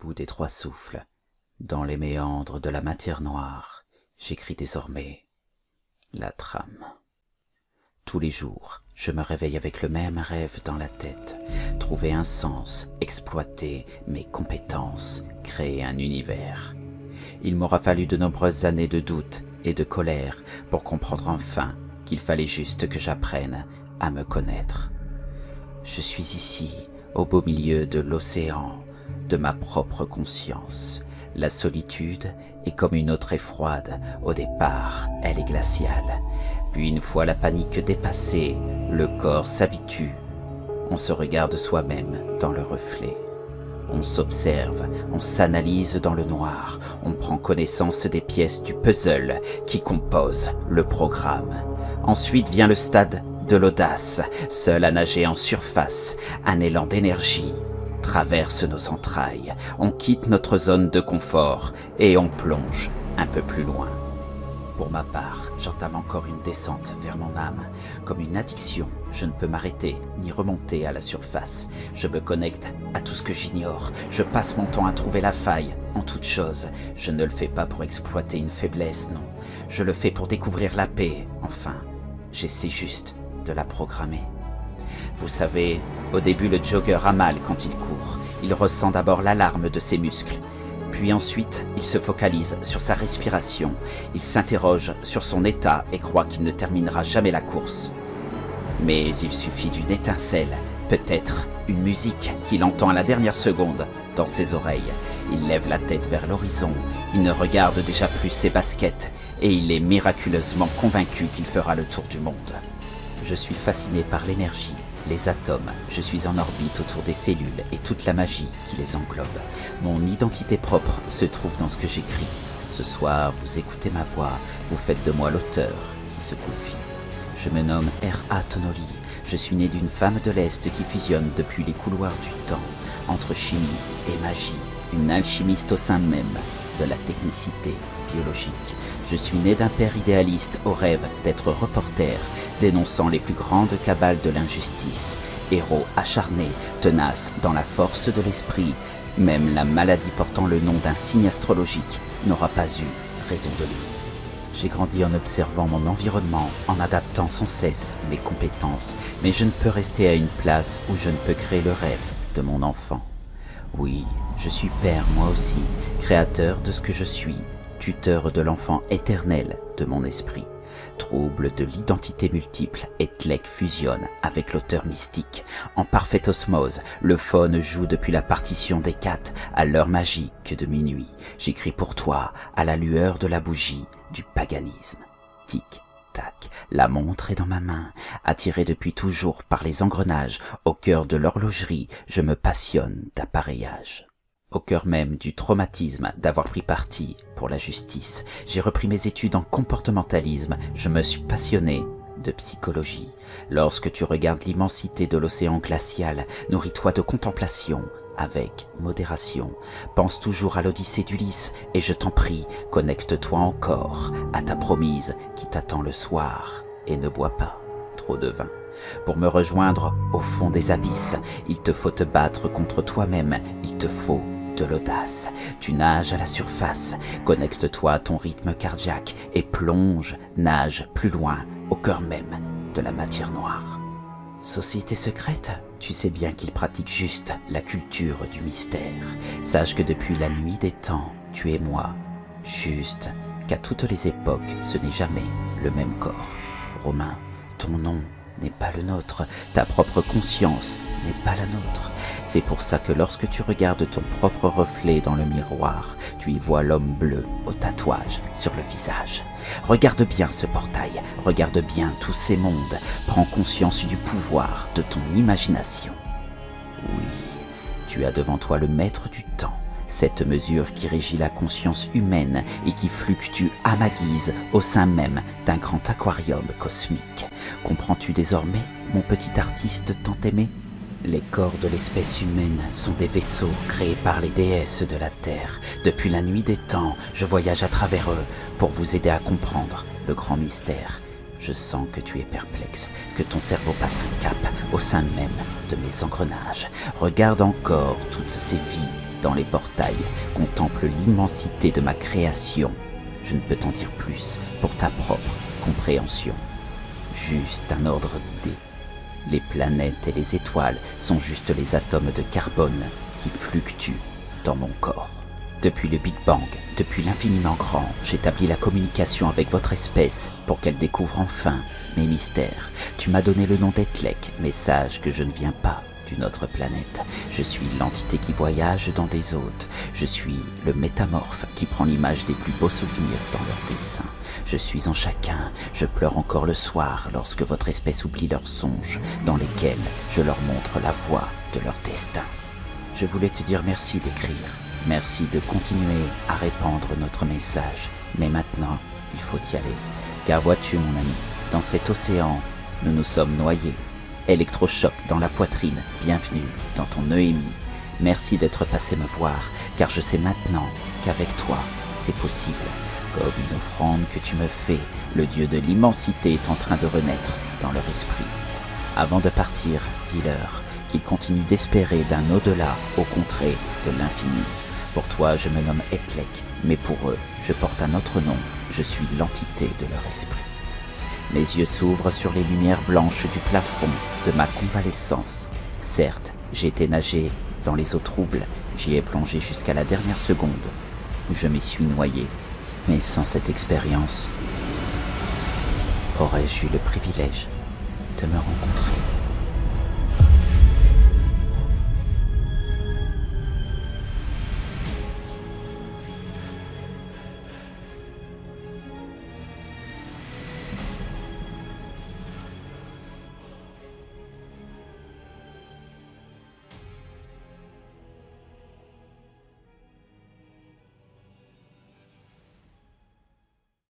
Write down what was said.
bout des trois souffles, dans les méandres de la matière noire, j'écris désormais la trame. Tous les jours, je me réveille avec le même rêve dans la tête, trouver un sens, exploiter mes compétences, créer un univers. Il m'aura fallu de nombreuses années de doute et de colère pour comprendre enfin qu'il fallait juste que j'apprenne à me connaître. Je suis ici, au beau milieu de l'océan, de ma propre conscience. La solitude est comme une eau très froide. Au départ, elle est glaciale. Puis une fois la panique dépassée, le corps s'habitue. On se regarde soi-même dans le reflet. On s'observe, on s'analyse dans le noir, on prend connaissance des pièces du puzzle qui composent le programme. Ensuite vient le stade de l'audace, seul à nager en surface, un élan d'énergie traverse nos entrailles, on quitte notre zone de confort et on plonge un peu plus loin. Pour ma part, j'entame encore une descente vers mon âme. Comme une addiction, je ne peux m'arrêter ni remonter à la surface. Je me connecte à tout ce que j'ignore. Je passe mon temps à trouver la faille en toute chose. Je ne le fais pas pour exploiter une faiblesse, non. Je le fais pour découvrir la paix. Enfin, j'essaie juste de la programmer. Vous savez, au début le jogger a mal quand il court. Il ressent d'abord l'alarme de ses muscles. Puis ensuite, il se focalise sur sa respiration. Il s'interroge sur son état et croit qu'il ne terminera jamais la course. Mais il suffit d'une étincelle, peut-être une musique qu'il entend à la dernière seconde dans ses oreilles. Il lève la tête vers l'horizon, il ne regarde déjà plus ses baskets et il est miraculeusement convaincu qu'il fera le tour du monde. Je suis fasciné par l'énergie, les atomes, je suis en orbite autour des cellules et toute la magie qui les englobe. Mon identité propre se trouve dans ce que j'écris. Ce soir, vous écoutez ma voix, vous faites de moi l'auteur qui se confie. Je me nomme R.A. Tonoli, je suis né d'une femme de l'Est qui fusionne depuis les couloirs du temps, entre chimie et magie, une alchimiste au sein même de la technicité biologique. Je suis né d'un père idéaliste au rêve d'être reporter, dénonçant les plus grandes cabales de l'injustice, héros acharné, tenace dans la force de l'esprit. Même la maladie portant le nom d'un signe astrologique n'aura pas eu raison de lui. J'ai grandi en observant mon environnement, en adaptant sans cesse mes compétences, mais je ne peux rester à une place où je ne peux créer le rêve de mon enfant. Oui, je suis père moi aussi, créateur de ce que je suis, tuteur de l'enfant éternel de mon esprit. Trouble de l'identité multiple, Etlek fusionne avec l'auteur mystique. En parfaite osmose, le faune joue depuis la partition des quatre à l'heure magique de minuit. J'écris pour toi à la lueur de la bougie du paganisme. Tic, tac, la montre est dans ma main. Attiré depuis toujours par les engrenages, au cœur de l'horlogerie, je me passionne d'appareillage. Au cœur même du traumatisme d'avoir pris parti pour la justice, j'ai repris mes études en comportementalisme, je me suis passionné de psychologie. Lorsque tu regardes l'immensité de l'océan glacial, nourris-toi de contemplation avec modération. Pense toujours à l'Odyssée d'Ulysse et je t'en prie, connecte-toi encore à ta promise qui t'attend le soir et ne bois pas trop de vin. Pour me rejoindre au fond des abysses, il te faut te battre contre toi-même, il te faut de l'audace. Tu nages à la surface, connecte-toi à ton rythme cardiaque et plonge, nage plus loin, au cœur même de la matière noire. Société secrète, tu sais bien qu'il pratique juste la culture du mystère. Sache que depuis la nuit des temps, tu es moi, juste qu'à toutes les époques, ce n'est jamais le même corps. Romain, ton nom n'est pas le nôtre, ta propre conscience n'est pas la nôtre. C'est pour ça que lorsque tu regardes ton propre reflet dans le miroir, tu y vois l'homme bleu au tatouage sur le visage. Regarde bien ce portail, regarde bien tous ces mondes, prends conscience du pouvoir de ton imagination. Oui, tu as devant toi le maître du temps, cette mesure qui régit la conscience humaine et qui fluctue à ma guise au sein même d'un grand aquarium cosmique. Comprends-tu désormais, mon petit artiste tant aimé ? Les corps de l'espèce humaine sont des vaisseaux créés par les déesses de la Terre. Depuis la nuit des temps, je voyage à travers eux pour vous aider à comprendre le grand mystère. Je sens que tu es perplexe, que ton cerveau passe un cap au sein même de mes engrenages. Regarde encore toutes ces vies dans les portails, contemple l'immensité de ma création. Je ne peux t'en dire plus pour ta propre compréhension. Juste un ordre d'idées. Les planètes et les étoiles sont juste les atomes de carbone qui fluctuent dans mon corps. Depuis le Big Bang, depuis l'infiniment grand, j'établis la communication avec votre espèce pour qu'elle découvre enfin mes mystères. Tu m'as donné le nom d'Etlek, mais sache que je ne viens pas d'une autre planète. Je suis l'entité qui voyage dans des hôtes. Je suis le métamorphe qui prend l'image des plus beaux souvenirs dans leurs dessins. Je suis en chacun. Je pleure encore le soir lorsque votre espèce oublie leurs songes, dans lesquels je leur montre la voie de leur destin. Je voulais te dire merci d'écrire. Merci de continuer à répandre notre message. Mais maintenant, il faut y aller. Car vois-tu, mon ami, dans cet océan, nous nous sommes noyés. Électrochoc dans la poitrine, bienvenue dans ton Noémie. Merci d'être passé me voir, car je sais maintenant qu'avec toi, c'est possible. Comme une offrande que tu me fais, le Dieu de l'immensité est en train de renaître dans leur esprit. Avant de partir, dis-leur qu'ils continuent d'espérer d'un au-delà aux contrées de l'infini. Pour toi, je me nomme Etlek, mais pour eux, je porte un autre nom. Je suis l'entité de leur esprit. Mes yeux s'ouvrent sur les lumières blanches du plafond de ma convalescence. Certes, j'ai été nager dans les eaux troubles, j'y ai plongé jusqu'à la dernière seconde où je m'y suis noyé. Mais sans cette expérience, aurais-je eu le privilège de me rencontrer ?